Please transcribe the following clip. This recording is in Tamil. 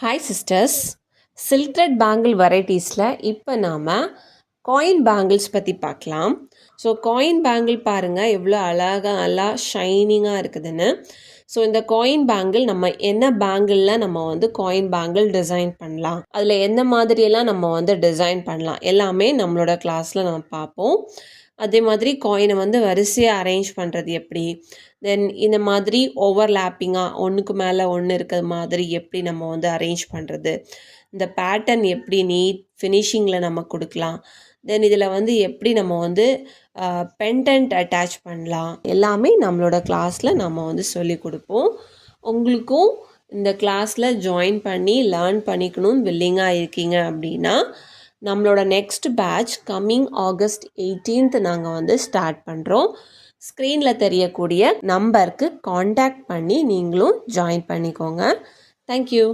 Hi sisters. Silk thread bangle வெரைட்டிஸில் இப்போ நாம் காயின் பேங்கிள்ஸ் பற்றி பார்க்கலாம். ஸோ காயின் பேங்கிள் பாருங்கள் எவ்வளோ அழகாக நல்லா ஷைனிங்காக இருக்குதுன்னு. ஸோ இந்த காயின் பேங்கிள் நம்ம என்ன பேங்கிளில் நம்ம காயின் பேங்கிள் டிசைன் பண்ணலாம், அதில் எந்த மாதிரியெல்லாம் நம்ம டிசைன் பண்ணலாம் எல்லாமே நம்மளோட கிளாஸில் நம்ம பார்ப்போம். அதே மாதிரி காயினை வரிசையாக அரேஞ்ச் பண்ணுறது எப்படி, தென் இந்த மாதிரி ஓவர்லேப்பிங்காக ஒன்றுக்கு மேலே ஒன்று இருக்கிற மாதிரி எப்படி நம்ம அரேஞ்ச் பண்ணுறது, இந்த பேட்டர்ன் எப்படி நீட் ஃபினிஷிங்கில் நம்ம கொடுக்கலாம், தென் இதில் எப்படி நம்ம பெண்டன்ட் அட்டாச் பண்ணலாம், எல்லாமே நம்மளோட கிளாஸில் நம்ம சொல்லி கொடுப்போம். உங்களுக்கும் இந்த கிளாஸில் ஜாயின் பண்ணி லேர்ன் பண்ணிக்கணும்னு வில்லிங்காக இருக்கீங்க அப்படின்னா நம்மளோட next batch coming August 18th நாங்கள் ஸ்டார்ட் பண்ணுறோம். ஸ்க்ரீனில் தெரியக்கூடிய நம்பருக்கு காண்டாக்ட் பண்ணி நீங்களும் ஜாயின் பண்ணிக்கோங்க. தேங்க்யூ.